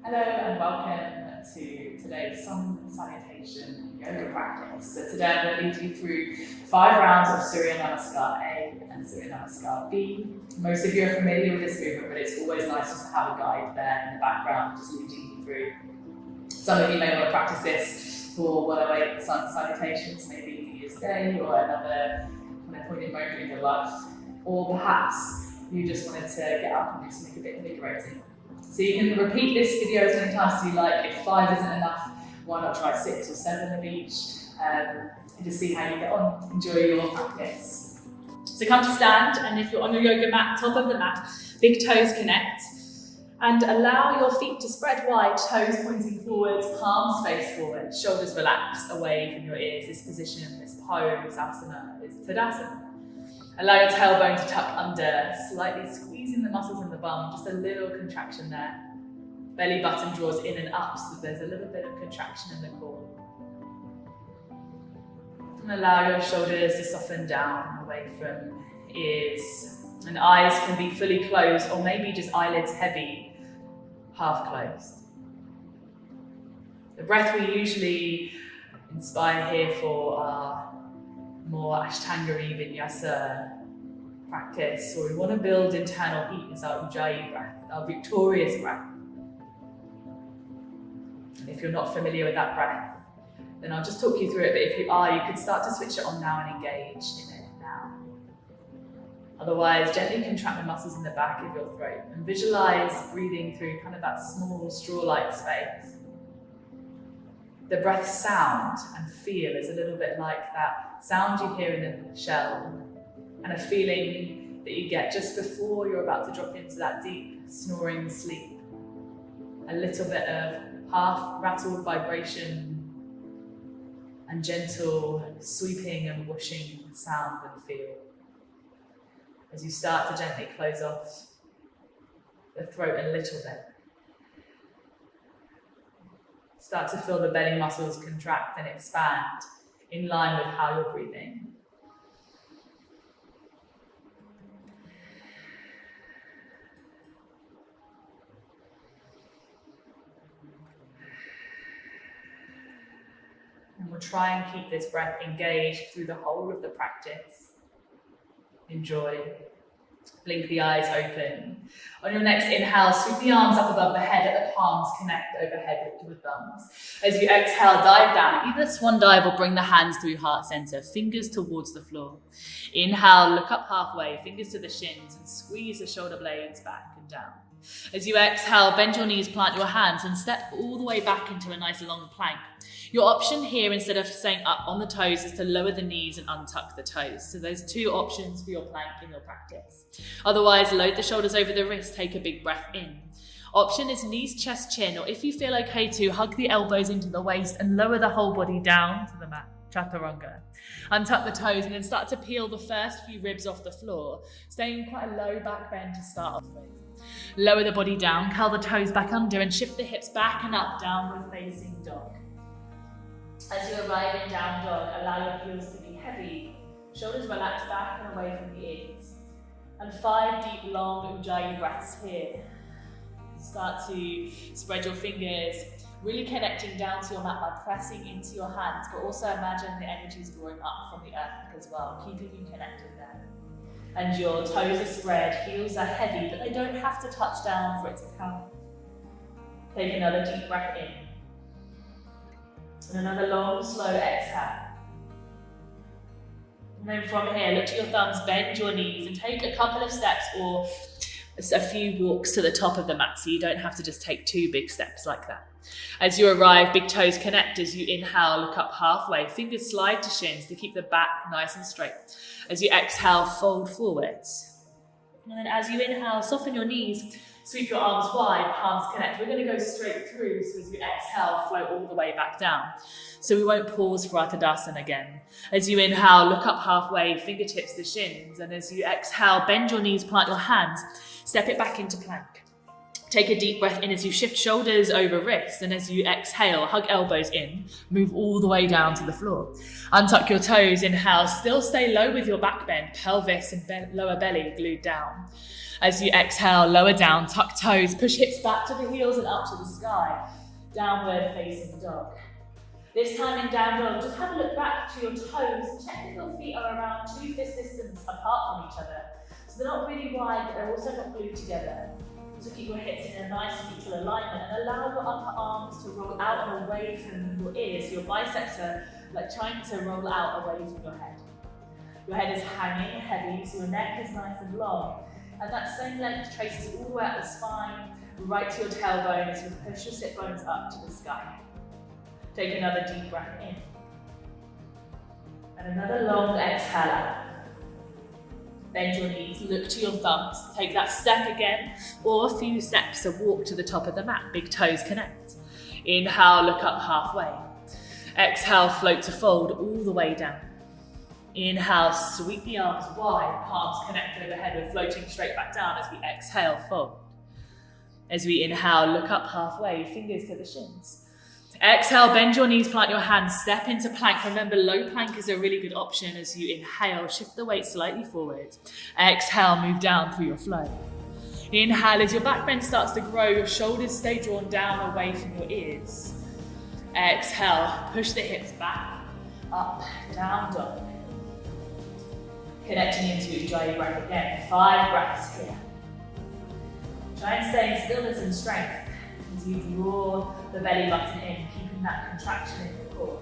Hello and welcome to today's sun salutation yoga practice. So today I'm going to lead you through 5 rounds of Surya Namaskar A and Surya Namaskar B. Most of you are familiar with this movement, but it's always nice just to have a guide there in the background, just leading you through. Some of you may want to practice this for well-awake sun salutations, maybe New Year's Day or another kind of poignant moment in your life. Or perhaps you just wanted to get up and do something a bit invigorating. So you can repeat this video as many times as you like. If 5 isn't enough, why not try 6 or 7 of each, and just see how you get on. Enjoy your practice. So come to stand, and if you're on your yoga mat, top of the mat, big toes connect, and allow your feet to spread wide, toes pointing forwards, palms face forward, shoulders relaxed away from your ears. This position, this pose, asana, is Tadasana. Allow your tailbone to tuck under, slightly squeezing the muscles in the bum, just a little contraction there. Belly button draws in and up, so there's a little bit of contraction in the core. And allow your shoulders to soften down away from ears. And eyes can be fully closed, or maybe just eyelids heavy, half closed. The breath we usually inspire here for are more Ashtangari Vinyasa practice, or we want to build internal heat is our Ujjayi breath, our victorious breath. And if you're not familiar with that breath, then I'll just talk you through it, but if you are, you could start to switch it on now and engage in it now. Otherwise, gently contract the muscles in the back of your throat and visualize breathing through kind of that small straw-like space. The breath sound and feel is a little bit like that sound you hear in the shell, and a feeling that you get just before you're about to drop into that deep snoring sleep. A little bit of half rattled vibration and gentle sweeping and whooshing sound and feel as you start to gently close off the throat a little bit. Start to feel the belly muscles contract and expand in line with how you're breathing. And we'll try and keep this breath engaged through the whole of the practice. Enjoy. Blink the eyes open. On your next inhale, sweep the arms up above the head, let the palms connect overhead to the thumbs. As you exhale, dive down. Either swan dive or bring the hands through heart center, fingers towards the floor. Inhale, look up halfway, fingers to the shins, and squeeze the shoulder blades back and down. As you exhale, bend your knees, plant your hands, and step all the way back into a nice long plank. Your option here, instead of staying up on the toes, is to lower the knees and untuck the toes. So there's 2 options for your plank in your practice. Otherwise, load the shoulders over the wrist, take a big breath in. Option is knees, chest, chin, or if you feel okay to, hug the elbows into the waist and lower the whole body down to the mat, chaturanga. Untuck the toes and then start to peel the first few ribs off the floor, staying quite a low back bend to start off with. Lower the body down, curl the toes back under and shift the hips back and up, downward facing dog. As you arrive in down dog, allow your heels to be heavy, shoulders relax back and away from the ears. And 5 deep, long Ujjayi breaths here. Start to spread your fingers, really connecting down to your mat by pressing into your hands, but also imagine the energy is drawing up from the earth as well, keeping you connected there. And your toes are spread, heels are heavy, but they don't have to touch down for it to count. Take another deep breath in. And another long, slow exhale. And then from here, look to your thumbs, bend your knees, and take a couple of steps or a few walks to the top of the mat, so you don't have to just take 2 big steps like that. As you arrive, big toes connect. As you inhale, look up halfway. Fingers slide to shins to keep the back nice and straight. As you exhale, fold forwards. And then as you inhale, soften your knees. Sweep your arms wide, palms connect. We're going to go straight through, so as you exhale, float all the way back down. So we won't pause for our Tadasana again. As you inhale, look up halfway, fingertips to shins. And as you exhale, bend your knees, plant your hands, step it back into plank. Take a deep breath in as you shift shoulders over wrists, and as you exhale, hug elbows in, move all the way down to the floor. Untuck your toes, inhale, still stay low with your back bend, pelvis and lower belly glued down. As you exhale, lower down, tuck toes, push hips back to the heels and up to the sky. Downward facing dog. This time in down dog, just have a look back to your toes and check if your feet are around 2 fist distance apart from each other. So they're not really wide, but they're also not glued together. So keep your hips in a nice neutral alignment and allow your upper arms to roll out and away from your ears. Your biceps are like trying to roll out away from your head. Your head is hanging heavy, so your neck is nice and long. And that same length traces all the way up the spine, right to your tailbone as you push your sit bones up to the sky. Take another deep breath in. And another long exhale out. Bend your knees, look to your thumbs, take that step again, or a few steps to walk to the top of the mat, big toes connect. Inhale, look up halfway. Exhale, float to fold all the way down. Inhale, sweep the arms wide, palms connect overhead, we're floating straight back down as we exhale, fold. As we inhale, look up halfway, fingers to the shins. Exhale, bend your knees, plant your hands, step into plank. Remember, low plank is a really good option as you inhale, shift the weight slightly forward. Exhale, move down through your flow. Inhale, as your back bend starts to grow, your shoulders stay drawn down away from your ears. Exhale, push the hips back, up, down dog. Connecting into Ujjayi breath again, 5 breaths here. Try and stay in stillness and strength as you draw the belly button in, keeping that contraction in your core.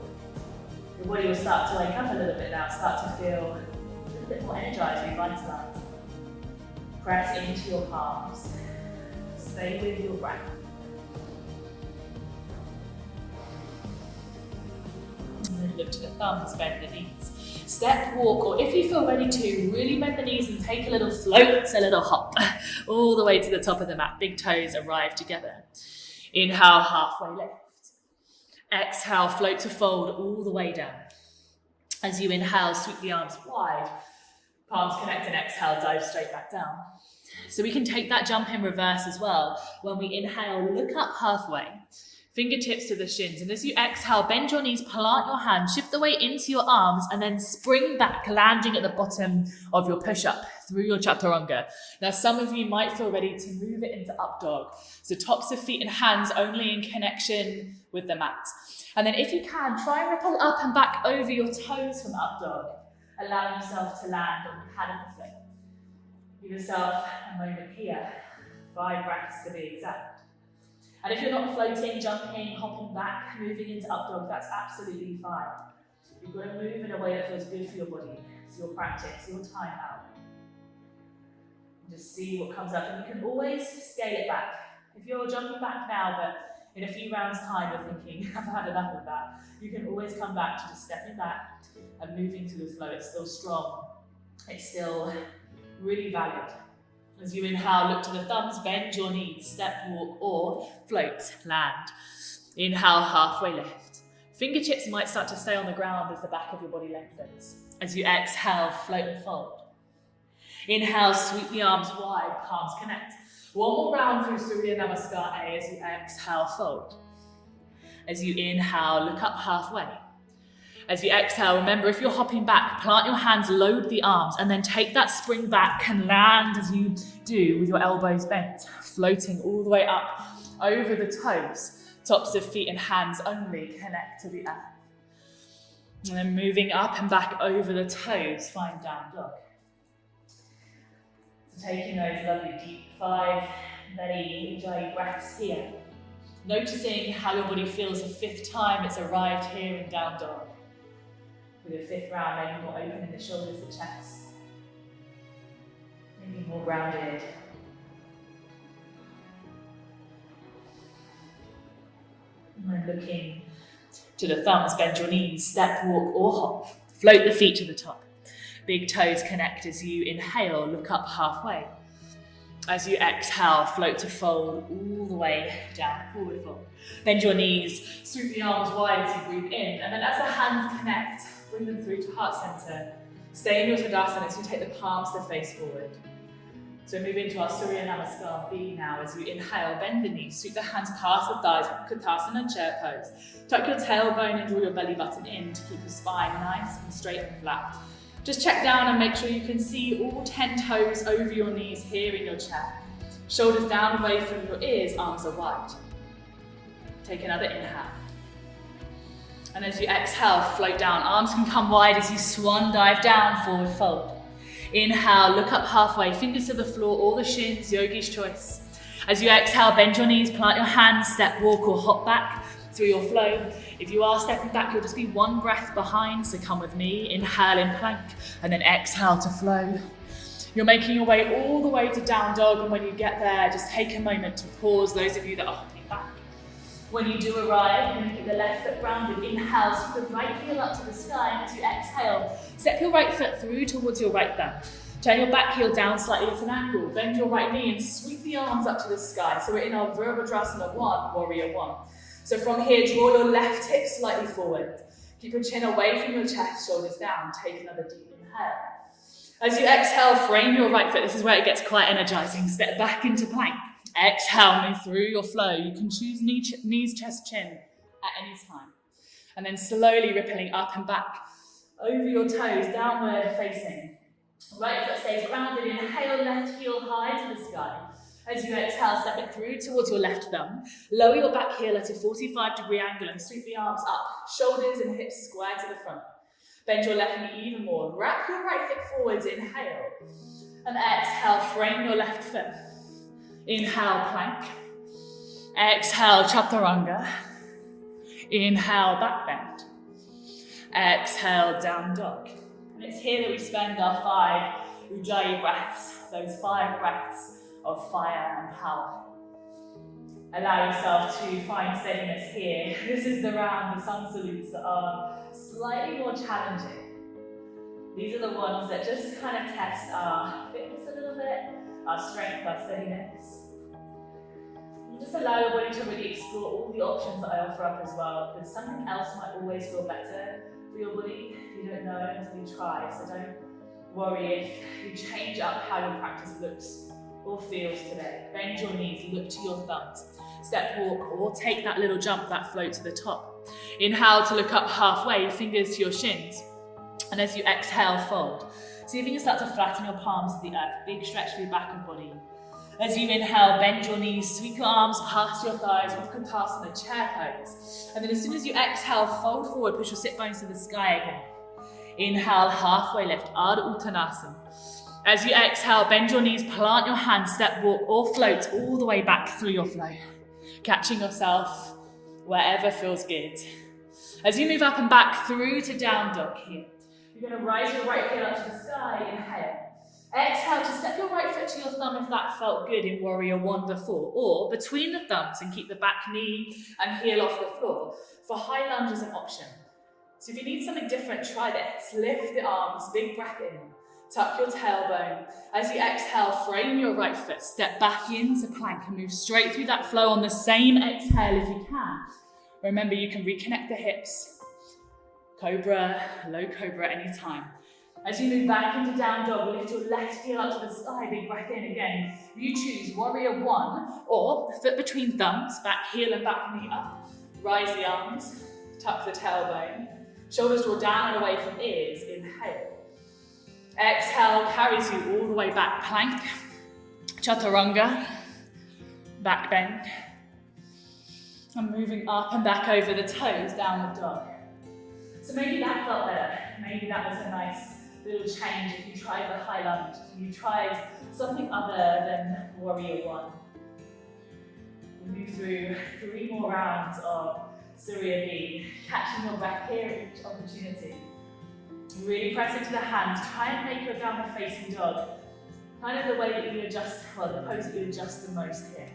Your body will start to wake up a little bit now, start to feel a little bit more energized, revitalized. Press into your palms. Stay with your breath. And then look to the thumbs, bend the knees. Step, walk, or if you feel ready to, really bend the knees and take a little float, a little hop, all the way to the top of the mat. Big toes arrive together. Inhale, halfway lift. Exhale, float to fold all the way down. As you inhale, sweep the arms wide. Palms connect and exhale, dive straight back down. So we can take that jump in reverse as well. When we inhale, look up halfway. Fingertips to the shins, and as you exhale, bend your knees, plant your hands, shift the weight into your arms, and then spring back, landing at the bottom of your push-up through your chaturanga. Now, some of you might feel ready to move it into up dog. So tops of feet and hands only in connection with the mat. And then if you can, try and ripple up and back over your toes from up dog, allowing yourself to land on the pad of the foot. Give yourself a moment here, 5 breaths to be exact. And if you're not floating, jumping, hopping back, moving into up dog, that's absolutely fine. You've got to move in a way that feels good for your body. It's your practice, your time out. And just see what comes up, and you can always scale it back. If you're jumping back now, but in a few rounds' time you're thinking, I've had enough of that, you can always come back to just stepping back and moving through the flow. It's still strong. It's still really valid. As you inhale, look to the thumbs, bend your knees, step, walk, or float, land. Inhale, halfway lift. Fingertips might start to stay on the ground as the back of your body lengthens. As you exhale, float and fold. Inhale, sweep the arms wide, palms connect. One more round through Surya Namaskar A as you exhale, fold. As you inhale, look up halfway. As you exhale, remember, if you're hopping back, plant your hands, load the arms, and then take that spring back and land as you do with your elbows bent, floating all the way up over the toes. Tops of feet and hands only connect to the earth. And then moving up and back over the toes, find down dog. So taking those lovely deep 5 belly Ujjayi breaths here. Noticing how your body feels the 5th time it's arrived here in down dog. With a 5th round, maybe more open in the shoulders, the chest. Maybe more grounded. And then looking to the thumbs, bend your knees, step, walk, or hop. Float the feet to the top. Big toes connect as you inhale, look up halfway. As you exhale, float to fold all the way down, forward fold. Bend your knees, sweep the arms wide as you breathe in, and then as the hands connect, bring them through to heart center. Stay in your Tadasana as you take the palms to face forward. So move into our Surya Namaskar B now. As you inhale, bend the knees, sweep the hands past the thighs, Uttanasana chair pose. Tuck your tailbone and draw your belly button in to keep your spine nice and straight and flat. Just check down and make sure you can see all 10 toes over your knees here in your chair. Shoulders down away from your ears, arms are wide. Take another inhale. And as you exhale, float down. Arms can come wide as you swan dive down, forward fold. Inhale, look up halfway, fingers to the floor, or the shins, yogi's choice. As you exhale, bend your knees, plant your hands, step, walk, or hop back through your flow. If you are stepping back, you'll just be one breath behind, so come with me. Inhale in plank, and then exhale to flow. You're making your way all the way to down dog, and when you get there, just take a moment to pause, those of you that are hopping back. When you do arrive, you're going to keep the left foot grounded. Inhale, sweep the right heel up to the sky. As you exhale, step your right foot through towards your right thumb. Turn your back heel down slightly at an angle. Bend your right knee and sweep the arms up to the sky. So we're in our Virabhadrasana 1, Warrior 1. So from here, draw your left hip slightly forward. Keep your chin away from your chest, shoulders down. Take another deep inhale. As you exhale, frame your right foot. This is where it gets quite energizing. Step back into plank. Exhale, move through your flow. You can choose knees, chest, chin at any time. And then slowly rippling up and back over your toes, downward facing. Right foot stays grounded. Inhale, left heel high to the sky. As you exhale, step it through towards your left thumb. Lower your back heel at a 45-degree angle and sweep the arms up. Shoulders and hips square to the front. Bend your left knee even more. Wrap your right hip forwards. Inhale. And exhale, frame your left foot. Inhale, plank. Exhale, chaturanga. Inhale, back bend. Exhale, down dog. And it's here that we spend our 5 Ujjayi breaths, those 5 breaths of fire and power. Allow yourself to find steadiness here. This is the round, the sun salutes that are slightly more challenging. These are the ones that just kind of test our fitness a little bit, our strength, our steadiness. You just allow your body to really explore all the options that I offer up as well, because something else might always feel better for your body. You don't know until you try, so don't worry if you change up how your practice looks or feels today. Bend your knees, look to your thumbs, step, walk, or take that little jump, that float to the top. Inhale to look up halfway, fingers to your shins, and as you exhale, fold. See if you can start to flatten your palms to the earth, big stretch through your back and body. As you inhale, bend your knees, sweep your arms past your thighs, Uttanasana, chair pose. And then as soon as you exhale, fold forward, push your sit bones to the sky again. Inhale, halfway lift, Ardha Uttanasana. As you exhale, bend your knees, plant your hands, step, walk, or float all the way back through your flow. Catching yourself wherever feels good. As you move up and back through to down dog here, you're going to rise your right heel up to the sky, inhale. Exhale to step your right foot to your thumb if that felt good in Warrior 1 before, or between the thumbs and keep the back knee and heel off the floor. For high lunge is an option. So if you need something different, try this. Lift the arms, big breath in. Tuck your tailbone. As you exhale, frame your right foot, step back into plank and move straight through that flow on the same exhale if you can. Remember, you can reconnect the hips. Cobra, low cobra anytime. As you move back into down dog, lift your left heel up to the sky, big breath in again. You choose Warrior 1 or foot between thumbs, back heel and back knee up. Rise the arms, tuck the tailbone. Shoulders draw down and away from ears, inhale. Exhale, carries you all the way back, plank, chaturanga, back bend. And moving up and back over the toes, downward dog. So maybe that felt better. Maybe that was a nice little change if you tried the high lunge, if you tried something other than Warrior 1. We'll move through 3 more rounds of Surya B, catching your breath here at each opportunity. Really press into the hands, try and make your downward facing dog kind of the way that you adjust, well, the pose that you adjust the most here.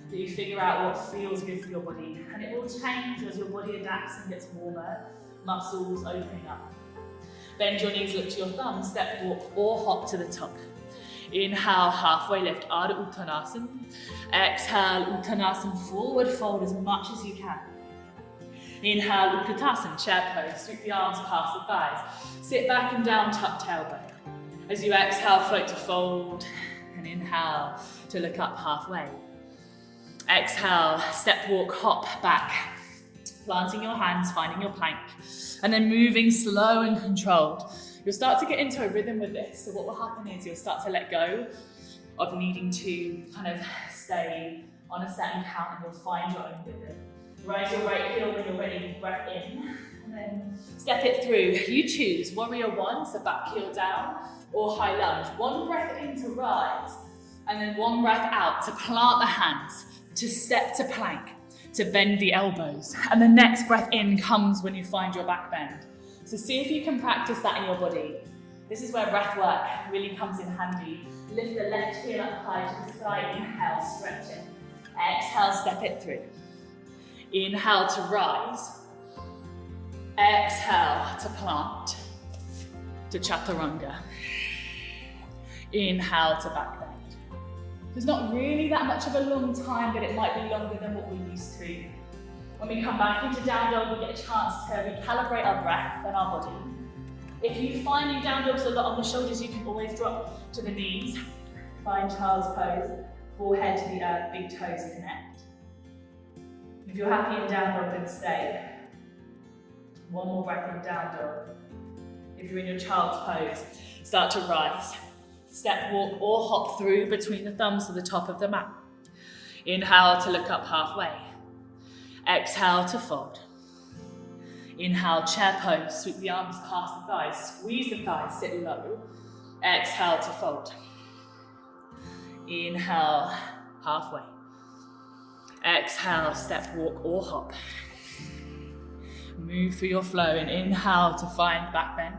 That you figure out what feels good for your body, and it will change as your body adapts and gets warmer, muscles opening up. Bend your knees, look to your thumbs, step, walk, or hop to the top. Inhale, halfway lift, Ardha Uttanasana. Exhale, Uttanasana, forward fold as much as you can. Inhale, Uttanasana, chair pose, sweep the arms past the thighs. Sit back and down, tuck tailbone. As you exhale, float to fold. and inhale to look up halfway. Exhale, step, walk, hop back. Planting your hands, finding your plank, and then moving slow and controlled. You'll start to get into a rhythm with this. So what will happen is you'll start to let go of needing to kind of stay on a certain count, and you'll find your own rhythm. Rise your right heel when you're ready, breath in, and then step it through. You choose warrior one, so back heel down, or high lunge. One breath in to rise, and then one breath out to plant the hands, to step to plank, to bend the elbows. And the next breath in comes when you find your back bend. So see if you can practice that in your body. This is where breath work really comes in handy. Lift the left heel up high to the sky, inhale, stretch it. Exhale, step it through. Inhale to rise. Exhale to plant, to chaturanga. Inhale to back bend. There's not really that much of a long time, but it might be longer than what we're used to. When we come back into down dog, we get a chance to recalibrate our breath and our body. If you find in down dogs a lot on the shoulders, you can always drop to the knees. Find child's pose, forehead to the earth, big toes connect. If you're happy in down dog, then stay. One more breath in down dog. If you're in your child's pose, start to rise. Step, walk, or hop through between the thumbs to the top of the mat. Inhale to look up halfway. Exhale to fold. Inhale, chair pose, sweep the arms past the thighs, squeeze the thighs, sit low. Exhale to fold. Inhale, halfway. Exhale, step, walk, or hop. Move through your flow and inhale to find back bend.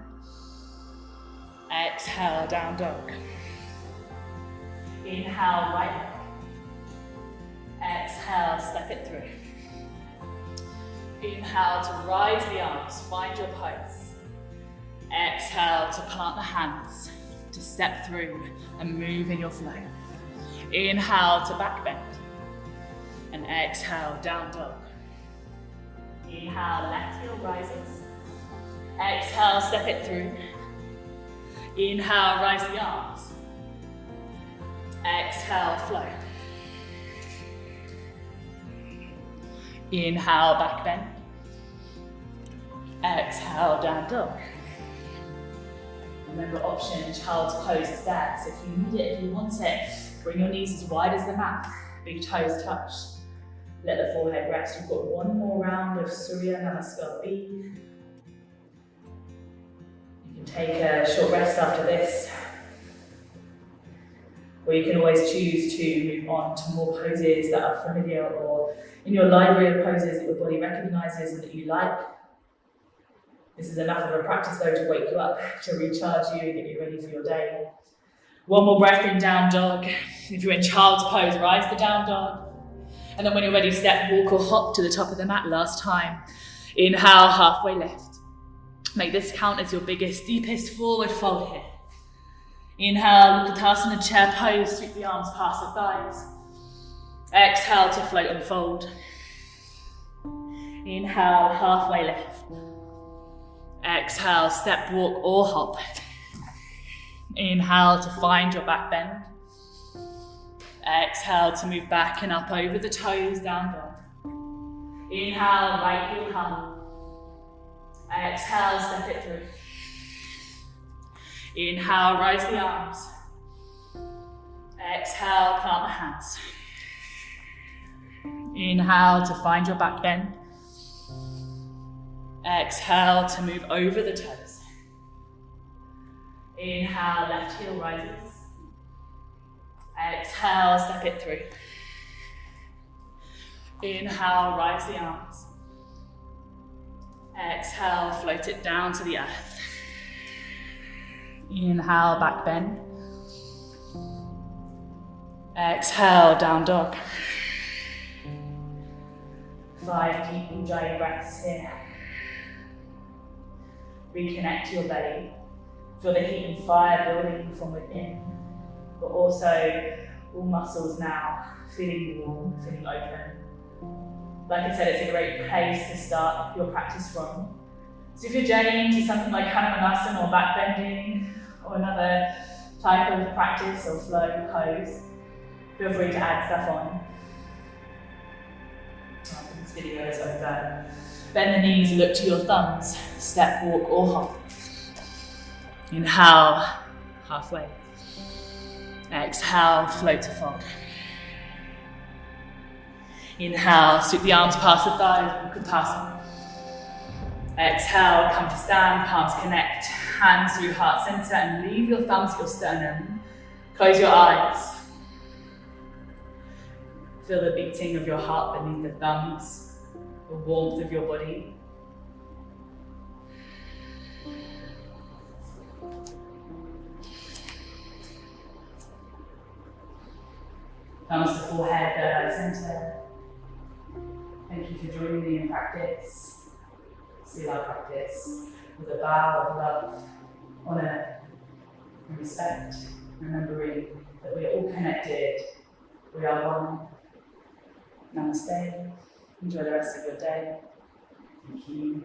Exhale, down dog. Inhale, right leg. Exhale, step it through. Inhale to rise the arms, find your pose. Exhale to plant the hands, to step through and move in your flow. Inhale to back bend. And exhale, down dog. Inhale, left heel rises. Exhale, step it through. Inhale, rise the arms. Exhale, flow. Inhale, back bend. Exhale, down dog. Remember, option, child's pose is there. So if you need it, if you want it, bring your knees as wide as the mat. Big toes touch. Let the forehead rest. You've got one more round of Surya Namaskar B. You can take a short rest after this. Or you can always choose to move on to more poses that are familiar or in your library of poses that your body recognizes and that you like. This is enough of a practice though to wake you up, to recharge you and get you ready for your day. One more breath in down dog. If you're in child's pose, rise the down dog. And then when you're ready, step, walk or hop to the top of the mat last time. Inhale, halfway lift. Make this count as your biggest, deepest forward fold here. Inhale, Utkatasana chair pose, sweep the arms past the thighs. Exhale to float and fold. Inhale, halfway lift. Exhale, step, walk or hop. Inhale to find your back bend. Exhale to move back and up over the toes, down dog. Inhale, right heel hung. Exhale, step it through. Inhale, rise the arms. Exhale, plant the hands. Inhale to find your back bend. Exhale to move over the toes. Inhale, left heel rises. Exhale, step it through. Inhale, rise the arms. Exhale, float it down to the earth. Inhale, back bend. Exhale, down dog. 5 deep Ujjayi breaths here. Reconnect to your belly. Feel the heat and fire building from within, but also all muscles now feeling warm, feeling open. Like I said, it's a great place to start your practice from. So if you're journeying to something like Hanumanasana or back bending or another type of practice or flow, pose, feel free to add stuff on. After this video is over, bend the knees, look to your thumbs, step, walk or hop. Inhale, halfway. Exhale, float to fold. Inhale, sweep the arms past the thighs, Utkatasana. Exhale, come to stand, palms connect, hands through heart center and leave your thumbs at your sternum. Close your eyes. Feel the beating of your heart beneath the thumbs, the warmth of your body. Thumbs to forehead, third eye center. Thank you for joining me in practice. See our practice with a bow of love, honour and respect, remembering that we are all connected, we are one. Namaste. Enjoy the rest of your day. Thank you.